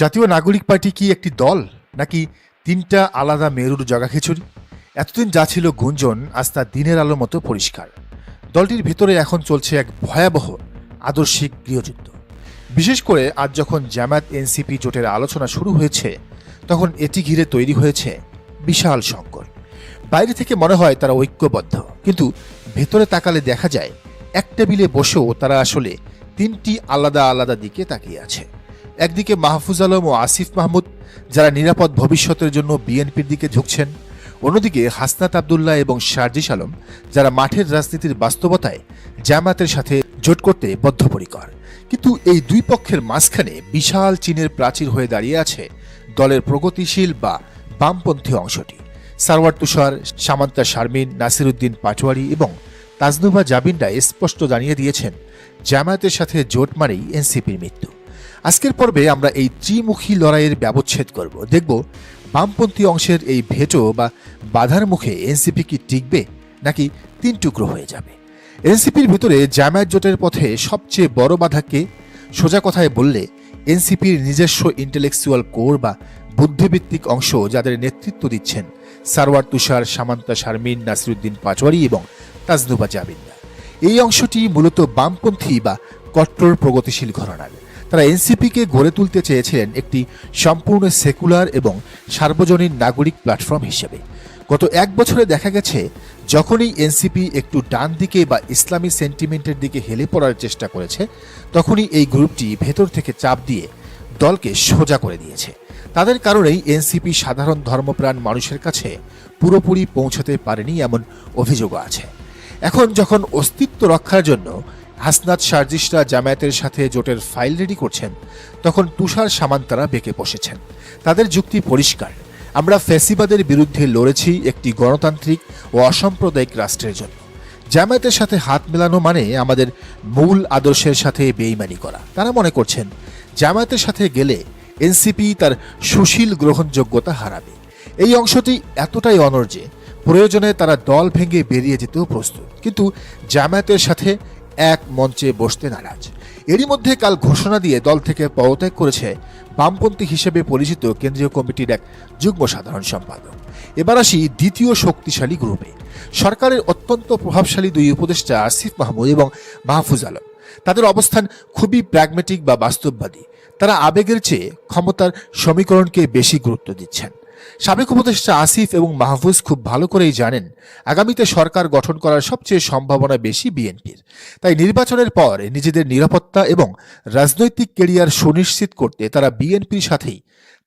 জাতীয় নাগরিক পার্টি কি একটি দল, নাকি তিনটা আলাদা মেরুর জগাখিচুড়ি? এতদিন যা ছিল গুঞ্জন আজ তা দিনের আলোর মতো পরিষ্কার। দলটির ভিতরে এখন চলছে এক ভয়াবহ আদর্শিক গৃহযুদ্ধ। বিশেষ করে আজ যখন জামায়াত এনসিপি জোটের আলোচনা শুরু হয়েছে, তখন এটি ঘিরে তৈরি হয়েছে বিশাল সংকট। বাইরে থেকে মনে হয় তারা ঐক্যবদ্ধ, কিন্তু ভেতরে তাকালে দেখা যায় এক টেবিলে বসেও তারা আসলে তিনটি আলাদা আলাদা দিকে তাকিয়ে আছে। একদিকে মাহফুজ আলম ও আসিফ মাহমুদ, যারা নিরাপদ ভবিষ্যতের জন্য বিএনপির দিকে ঝুঁকছেন। অন্যদিকে হাসনাত আবদুল্লাহ এবং সার্জিস আলম, যারা মাঠের রাজনীতির বাস্তবতায় জামায়াতের সাথে জোট করতে বদ্ধপরিকর। কিন্তু এই দুই পক্ষের মাঝখানে বিশাল চীনের প্রাচীর হয়ে দাঁড়িয়ে আছে দলের প্রগতিশীল বা বামপন্থী অংশটি। সারওয়ার তুষার, সামান্তা শারমিন, নাসিরুদ্দিন পাটোয়ারি এবং তাজনুভা জাবিনরা স্পষ্ট জানিয়ে দিয়েছেন, জামায়াতের সাথে জোট মানেই এনসিপির মৃত্যু। আজকের পর্বে আমরা এই ত্রিমুখী লড়াইয়ের ব্যবচ্ছেদ করব। দেখব বামপন্থী অংশের এই ভেটো বা বাধার মুখে এনসিপি কি টিকবে, নাকি তিন টুকরো হয়ে যাবে। এনসিপির ভিতরে জামায়াত জোটের পথে সবচেয়ে বড় বাধাকে সোজা কথায় বললে এনসিপির নিজস্ব ইন্টেলেকচুয়াল কোর বা বুদ্ধিভিত্তিক অংশ, যাদের নেতৃত্ব দিচ্ছেন সারওয়ার তুষার, সামান্তা শারমিন, নাসিরুদ্দিন পাটোয়ারি এবং তাজনুভা জাবিনরা। এই অংশটি মূলত বামপন্থী বা কট্টর প্রগতিশীল ঘরানার। তারা এনসিপিকে গড়ে তুলতে চেয়েছিলেন একটি সম্পূর্ণ সেকুলার এবং সার্বজনীন নাগরিক প্ল্যাটফর্ম হিসেবে। গত এক বছরে দেখা গেছে, যখনই এনসিপি একটু ডান দিকে বা ইসলামী সেন্টিমেন্টের দিকে হেলে পড়ার চেষ্টা করেছে, তখনই এই গ্রুপটি ভেতর থেকে চাপ দিয়ে দলকে সোজা করে দিয়েছে। তাদের কারণেই এনসিপি সাধারণ ধর্মপ্রাণ মানুষের কাছে পুরোপুরি পৌঁছতে পারেনি, এমন অভিযোগও আছে। এখন যখন অস্তিত্ব রক্ষার জন্য হাসনাত সার্জিসরা জামায়াতের সাথে জোটের ফাইল রেডি করছেন, তখন তুষার সামান্তারা বেঁকে বসেছেন। তাদের যুক্তি পরিষ্কার, আমরা ফ্যাসিবাদের বিরুদ্ধে লড়েছি একটি গণতান্ত্রিক ও অসাম্প্রদায়িক রাষ্ট্রের জন্য। জামায়াতের সাথে হাত মেলানো মানে আমাদের মূল আদর্শের সাথে বেইমানি করা। তারা মনে করছেন, জামায়াতের সাথে গেলে এনসিপি তার সুশীল গ্রহণযোগ্যতা হারাবে। এই অংশটি এতটাই অনড় যে প্রয়োজনে তারা দল ভেঙে বেরিয়ে যেতেও প্রস্তুত, কিন্তু জামায়াতের সাথে এক মঞ্চে বসতে নারাজ। এরই মধ্যে কাল ঘোষণা দিয়ে দল থেকে পদত্যাগ করেছে বামপন্থী হিসেবে পরিচিত কেন্দ্রীয় কমিটির এক যুগ্ম সাধারণ সম্পাদক। এবার আসি দ্বিতীয় শক্তিশালী গ্রুপে। সরকারের অত্যন্ত প্রভাবশালী দুই উপদেষ্টা আসিফ মাহমুদ এবং মাহফুজ আলম। তাদের অবস্থান খুবই প্র্যাগম্যাটিক বা বাস্তববাদী। তারা আবেগের চেয়ে ক্ষমতার সমীকরণকে বেশি গুরুত্ব দিচ্ছেন। সাবেক উপদেষ্টা আসিফ এবং মাহফুজ খুব ভালো করেই জানেন, আগামীতে সরকার গঠন করার সবচেয়ে সম্ভাবনা বেশি বিএনপির। তাই নির্বাচনের পর নিজেদের নিরাপত্তা এবং রাজনৈতিক ক্যারিয়ার সুনিশ্চিত করতে তারা বিএনপির সাথেই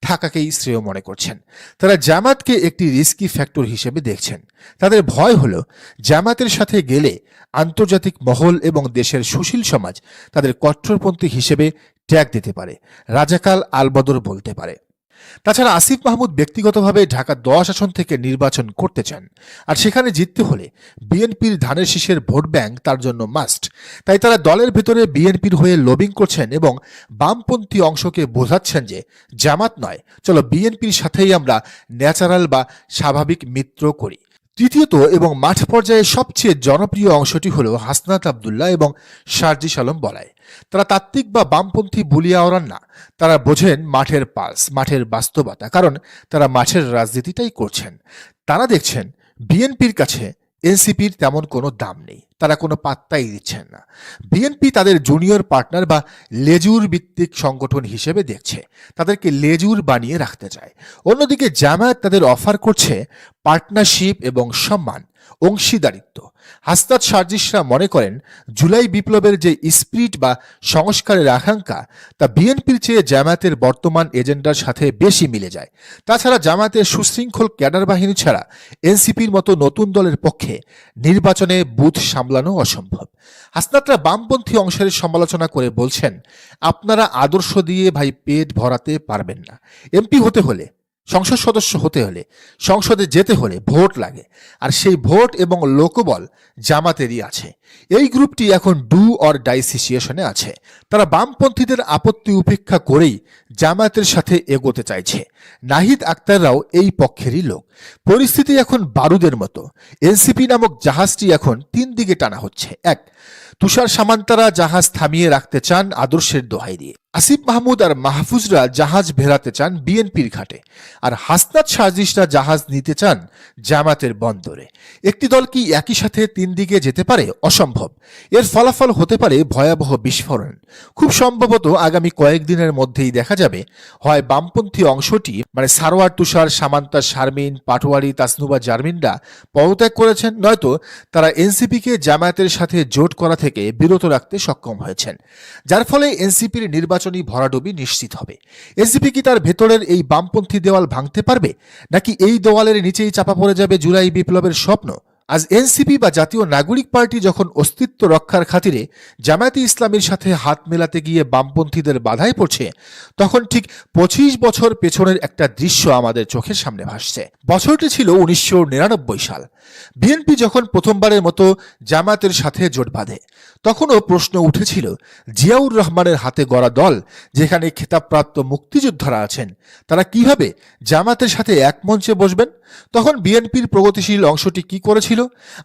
থাকাকেই শ্রেয় মনে করছেন। তারা জামায়াতকে একটি রিস্কি ফ্যাক্টর হিসেবে দেখছেন। তাদের ভয় হল, জামায়াতের সাথে গেলে আন্তর্জাতিক মহল এবং দেশের সুশীল সমাজ তাদের কট্টরপন্থী হিসেবে ট্যাগ দিতে পারে, রাজাকাল আলবদর বলতে পারে। তাছাড়া আসিফ মাহমুদ ব্যক্তিগতভাবে ঢাকা 10 আসন থেকে নির্বাচন করতে চান, আর সেখানে জিততে হলে বিএনপির ধানের শীষের ভোট ব্যাংক তার জন্য মাস্ট। তাই তারা দলের ভেতরে বিএনপির হয়ে লবিং করছেন এবং বামপন্থী অংশকে বোঝাচ্ছেন যে জামাত নয়, চলো বিএনপির সাথেই আমরা ন্যাচারাল বা স্বাভাবিক মিত্র করি। তৃতীয়ত এবং মাঠ পর্যায়ে সবচেয়ে জনপ্রিয় অংশটি হল হাসনাত আবদুল্লাহ এবং সার্জিস আলম বলায়। তারা তাত্ত্বিক বা বামপন্থী বুলিয়া ওড়ান না, তারা বোঝেন মাঠের পালস, মাঠের বাস্তবতা, কারণ তারা মাঠের রাজনীতিটাই করছেন। তারা দেখছেন বিএনপির কাছে এনসিপির তেমন কোনো দাম নেই, তারা কোনো পাত্তাই দিচ্ছেন না। বিএনপি তাদের জুনিয়র পার্টনার বা লেজুর ভিত্তিক সংগঠন হিসেবে দেখছে, তাদেরকে লেজুর বানিয়ে রাখতে চায়। অন্যদিকে জামায়াত তাদের অফার করছে পার্টনারশিপ এবং সম্মান, অংশীদারিত্ব। হাসনাত সার্জিসরা মনে করেন, জুলাই বিপ্লবের যে স্পিরিট বা সংস্কারের আকাঙ্ক্ষা, তা বিএনপির চেয়ে জামায়াতের বর্তমান এজেন্ডার সাথে বেশি মিলে যায়। তাছাড়া জামায়াতের সুশৃঙ্খল ক্যাডার বাহিনী ছাড়া এনসিপির মতো নতুন দলের পক্ষে নির্বাচনে বুথ সামলানো অসম্ভব। হাসনাতরা বামপন্থী অংশের সমালোচনা করে বলছেন, আপনারা আদর্শ দিয়ে ভাই পেট ভরাতে পারবেন না। এমপি হতে হলে, সংসদ সদস্য হতে হলে, সংসদে যেতে হলে ভোট লাগে, আর সেই ভোট এবং লোকবল জামাতেরই আছে। এই গ্রুপটি এখন ডু অর ডাই সিচুয়েশনে আছে। তারা বামপন্থীদের আপত্তি উপেক্ষা করেই জামায়াতের সাথে এগোতে চাইছে। নাহিদ আক্তাররাও এই পক্ষেরই লোক। পরিস্থিতি এখন বারুদের মতো। এনসিপি নামক জাহাজটি এখন তিন দিকে টানা হচ্ছে। এক, তুষার সামান্তারা জাহাজ থামিয়ে রাখতে চান আদর্শের দোহাই দিয়ে। আসিফ মাহমুদ আর মাহফুজরা জাহাজ ভেড়াতে চান বিএনপির ঘাটে, আর হাসনাত সাজিশরা জাহাজ নিতে চান জামাতের বন্দরে। একটি দল কি একই সাথে তিন দিকে যেতে পারে? অসম্ভব। এর ফলাফল হতে পারে ভয়াবহ বিস্ফোরণ। খুব সম্ভবত আগামী কয়েকদিনের মধ্যেই দেখা যাবে হয় বামপন্থী অংশটি মানে সারোয়ার তুষার, সামান্তা শারমিন, পাটোয়ারি, তাসনুবা জারমিনরা পদত্যাগ করেছেন, নয়তো তারা এনসিপিকে জামায়াতের সাথে জোট করা থেকে বিরত রাখতে সক্ষম হয়েছেন, যার ফলে এনসিপির নির্বাচনী ভরাডুবি নিশ্চিত হবে। এনসিপি কি তার ভেতরের এই বামপন্থী দেওয়াল ভাঙতে পারবে, নাকি এই দেওয়ালের নিচেই চাপা পড়ে যাবে জুলাই বিপ্লবের স্বপ্ন? আজ এনসিপি বা জাতীয় নাগরিক পার্টি যখন অস্তিত্ব রক্ষার খাতিরে জামায়াতে ইসলামীর সাথে হাত মেলাতে গিয়ে বামপন্থীদের বাধায় পড়ছে, তখন ঠিক ২৫ বছর পেছনের একটা দৃশ্য আমাদের চোখের সামনে ভাসছে। বছরটি ছিল ১৯৯৯ সাল। বিএনপি যখন প্রথমবারের মতো জামায়াতের সাথে জোট বাঁধে, তখনও প্রশ্ন উঠেছিল জিয়াউর রহমানের হাতে গড়া দল, যেখানে খেতাবপ্রাপ্ত মুক্তিযোদ্ধারা আছেন, তারা কিভাবে জামায়াতের সাথে এক মঞ্চে বসবেন? তখন বিএনপির প্রগতিশীল অংশটি কি করেছিল?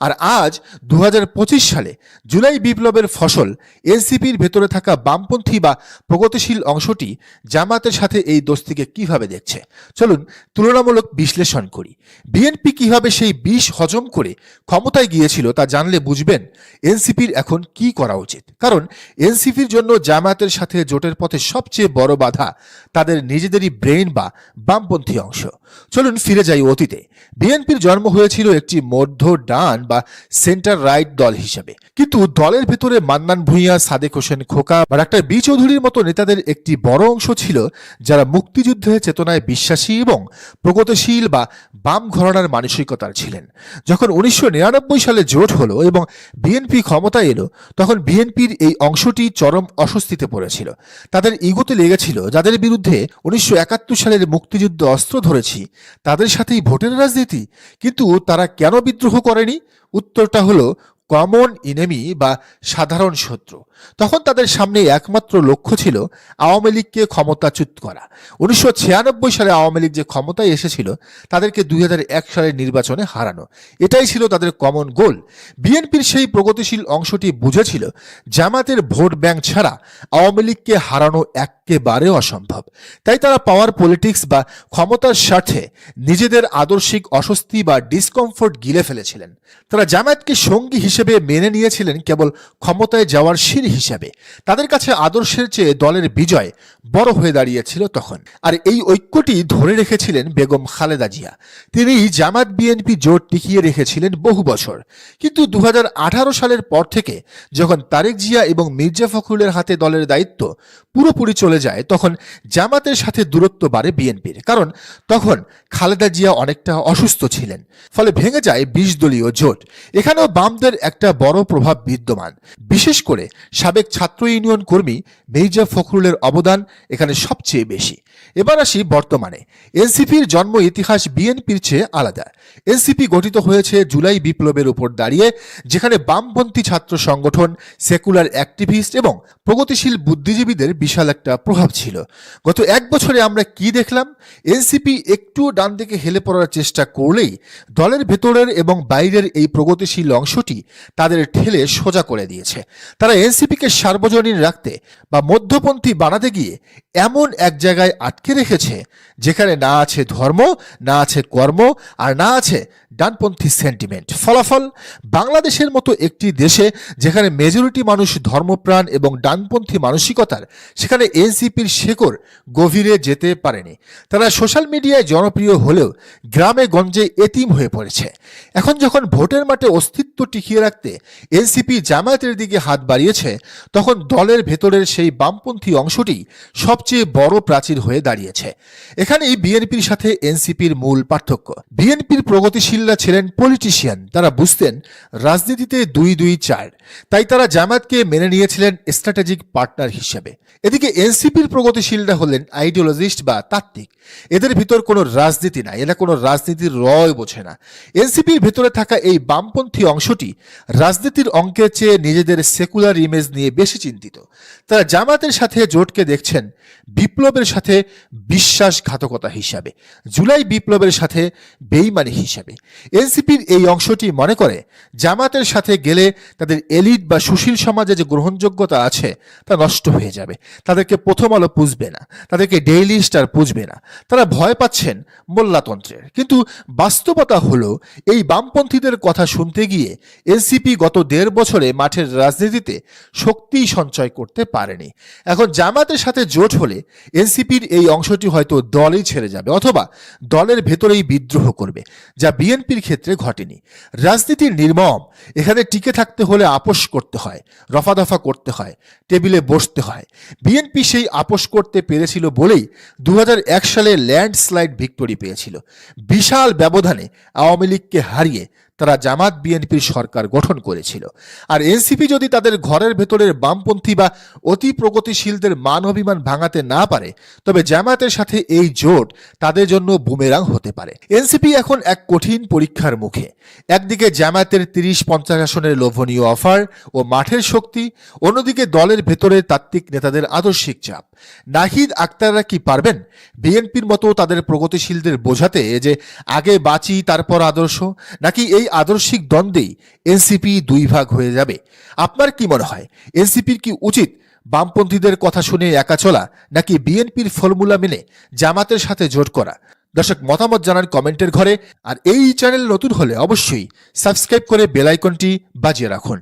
আর আজ ২০২৫ সালে জুলাই বিপ্লবের ফসল এনসিপির ভেতরে থাকা বামপন্থী বা প্রগতিশীল অংশটি জামায়াতের সাথে এই দোস্তিকে কিভাবে দেখছে? চলুন তুলনামূলক বিশ্লেষণ করি। বিএনপি কিভাবে সেই বিষ হজম করে ক্ষমতায় গিয়েছিল তা জানলে বুঝবেন এনসিপির এখন কি করা উচিত। কারণ এনসিপির জন্য জামায়াতের সাথে জোটের পথে সবচেয়ে বড় বাধা তাদের নিজেদেরই ব্রেইন বা বামপন্থী অংশ। চলুন ফিরে যাই অতীতে। বিএনপির জন্ম হয়েছিল একটি মধ্য ডান বা সেন্টার রাইট দল হিসেবে, কিন্তু দলের ভেতরে মান্নান ভূঁইয়া, সাদেক হোসেন খোকা বা ডাক্তার বি চৌধুরীর মতো নেতাদের একটি বড় অংশ ছিল যারা মুক্তিযুদ্ধের চেতনায় বিশ্বাসী এবং প্রগতিশীল বা বাম ঘরানার মানসিকতার ছিলেন। যখন ১৯৯৯ সালে জোট হলো এবং বিএনপি ক্ষমতায় এলো, তখন বিএনপির এই অংশটি চরম অস্বস্তিতে পড়েছিল। তাদের ইগোতে লেগেছিল, যাদের বিরুদ্ধে ১৯৭১ সালের মুক্তিযুদ্ধ অস্ত্র ধরেছি তাদের সাথেই ভোটের রাজনীতি। কিন্তু তারা কেন বিদ্রোহ করেনি? উত্তরটা হলো কমন ইনেমি বা সাধারণ শত্রু। তখন তাদের সামনে একমাত্র লক্ষ্য ছিল আওয়ামী লীগকে ক্ষমতাচ্যুত করা। ১৯৯৬ সালে আওয়ামী লীগ যে ক্ষমতায় এসেছিল তাদেরকে ২০০১ সালের নির্বাচনে হারানো, এটাই ছিল তাদের কমন গোল। বিএনপির সেই প্রগতিশীল অংশটি বুঝেছিল জামাতের ভোট ব্যাংক ছাড়া আওয়ামী লীগকে হারানো একেবারে অসম্ভব। তাই তারা পাওয়ার পলিটিক্স বা ক্ষমতার স্বার্থে নিজেদের আদর্শিক অস্বস্তি বা ডিসকমফোর্ট গিলে ফেলেছিলেন। তারা জামায়াতকে সঙ্গী হিসেবে মেনে নিয়েছিলেন কেবল ক্ষমতায় যাওয়ার সিঁড়ি হিসেবে। তাদের কাছে আদর্শের চেয়ে দলের বিজয় বড় হয়ে দাঁড়িয়েছিল তখন। আর এই ঐক্যটি ধরে রেখেছিলেন বেগম খালেদা জিয়া। তিনি জামায়াত বিএনপি জোট টিকিয়ে রেখেছিলেন বহু বছর। কিন্তু ২০১৮ সালের পর থেকে যখন তারেক জিয়া এবং মির্জা ফখরুলের হাতে দলের দায়িত্ব পুরোপুরি চলে যায়, তখন জামাতের সাথে দূরত্ব বাড়ে বিএনপির। কারণ তখন খালেদা জিয়া অনেকটা অসুস্থ ছিলেন, ফলে ভেঙে যায় ২০ দলীয় জোট। এখানেও বামদের একটা বড় প্রভাব বিদ্যমান। বিশেষ করে সাবেক ছাত্র ইউনিয়ন কর্মী মির্জা ফখরুলের অবদান এখানে সবচেয়ে বেশি। এবার আসি বর্তমানে। এনসিপির জন্ম ইতিহাস বিএনপির চেয়ে আলাদা। এনসিপি গঠিত হয়েছে জুলাই বিপ্লবের উপর দাঁড়িয়ে, যেখানে বামপন্থী ছাত্র সংগঠন, সেকুলার অ্যাক্টিভিস্ট এবং প্রগতিশীল বুদ্ধিজীবীদের বিশাল একটা প্রভাব ছিল। গত এক বছরে আমরা কি দেখলাম? এনসিপি একটু ডান দিকে হেলে পড়ার চেষ্টা করলেই দলের ভেতরের এবং বাইরের এই প্রগতিশীল অংশটি তাদের ঠেলে সোজা করে দিয়েছে। তারা এনসিপিকে সার্বজনীন রাখতে বা মধ্যপন্থী বানাতে গিয়ে এমন এক জায়গায় আটকে রেখেছে যেখানে না আছে ধর্ম, না আছে কর্ম, আর না আছে ডানপন্থী সেন্টিমেন্ট। ফলাফল, বাংলাদেশের মতো একটি দেশে যেখানে মেজরিটি মানুষ ধর্মপ্রাণ এবং ডানপন্থী মানসিকতার, সেখানে এনসিপির শেকড় গভীরে যেতে পারেনি। তারা সোশ্যাল মিডিয়ায় জনপ্রিয় হলেও গ্রামে গঞ্জে এতিম হয়ে পড়েছে। এখন যখন ভোটের মাঠে অস্তিত্ব টিকিয়ে রাখতে এনসিপি জামায়াতের দিকে হাত বাড়িয়েছে, তখন দলের ভেতরের সেই বামপন্থী অংশটি সবচেয়ে বড় প্রাচীর হয়ে দাঁড়িয়েছে। এখানেই বিএনপির সাথে এনসিপির মূল পার্থক্য। বিএনপির প্রগতিশীলরা ছিলেন পলিটিশিয়ান, তারা বুঝতেন রাজনীতিতে ২-২-৪, তাই তারা জামায়াতকে মেনে নিয়েছিলেন স্ট্র্যাটেজিক পার্টনার হিসেবে। এদিকে এনসিপির প্রগতিশীলরা হলেন আইডিওলজিস্ট বা তাত্ত্বিক। এদের ভিতর কোনো রাজনীতি নাই, এরা কোনো রাজনীতির রয় বোঝে না। এনসিপির ভেতরে থাকা এই বামপন্থী অংশটি রাজনীতির অঙ্কের চেয়ে নিজেদের সেকুলার ইমেজ নিয়ে বেশি চিন্তিত। তারা জামাতের সাথে জোটকে দেখছেন বিপ্লবের সাথে বিশ্বাসঘাতকতা হিসাবে, জুলাই বিপ্লবের সাথে বেইমানি হিসাবে। এনসিপির এই অংশটি মনে করে জামাতের সাথে গেলে তাদের এলিট বা সুশীল সমাজে যে গ্রহণযোগ্যতা আছে তা নষ্ট হয়ে যাবে। তাদেরকে প্রথম আলো পুষবে না, তাদেরকে ডেইলি স্টার পুষবে না। তারা ভয় পাচ্ছেন মোল্লাতন্ত্রের। কিন্তু বাস্তবতা হলো এই বামপন্থীদের কথা শুনতে গিয়ে এনসিপি গত 1.5 বছরে মাঠের রাজনীতিতে শক্তি সঞ্চয় করতে পারেনি। এখন জামাতের সাথে জোট হলে এনসিপির এই অংশটি হয়তো দলই ছেড়ে যাবে অথবা দলের ভেতরেই বিদ্রোহ করবে, যা বিএনপির ক্ষেত্রে ঘটেনি। রাজনীতির নির্মম। এখানে টিকে থাকতে হলে আপোষ করতে হয়, রফাদফা করতে হয়, টেবিলে বসতে হয়। বিএনপি সেই আপোষ করতে পেরেছিল বলেই 2001 সালে ল্যান্ডস্লাইড ভিক্টোরি পেয়েছিল। বিশাল ব্যবধানে আওয়ামী লীগকে হারিয়ে তারা জামাত বিএনপির সরকার গঠন করেছিল। আর এনসিপি যদি তাদের ঘরের ভেতরের বামপন্থী বা অতি প্রগতিশীলদের মান অভিমান ভাঙাতে না পারে, তবে জামাতের সাথে এই জোট তাদের জন্য বুমেরাং হতে পারে। এনসিপি এখন এক কঠিন পরীক্ষার মুখে। একদিকে জামাতের 30-50 আসনের লোভনীয় অফার ও মাঠের শক্তি, অন্যদিকে দলের ভেতরে তাত্ত্বিক নেতাদের আদর্শিক চাপ। নাহিদ আক্তাররা কি পারবেন বিএনপির মতো তাদের প্রগতিশীলদের বোঝাতে যে আগে বাঁচি তারপর আদর্শ, নাকি এই আদর্শিক দ্বন্দ্বেই এনসিপি 2 ভাগ হয়ে যাবে? আপনার কি মনে হয়, এনসিপির কি উচিত বামপন্থীদের কথা শুনে একা চলা, নাকি বিএনপির ফর্মুলা মেনে জামাতের সাথে জোট করা? দর্শক, মতামত জানান কমেন্টের ঘরে। আর এই চ্যানেল নতুন হলে অবশ্যই সাবস্ক্রাইব করে বেল আইকনটি বাজিয়ে রাখুন।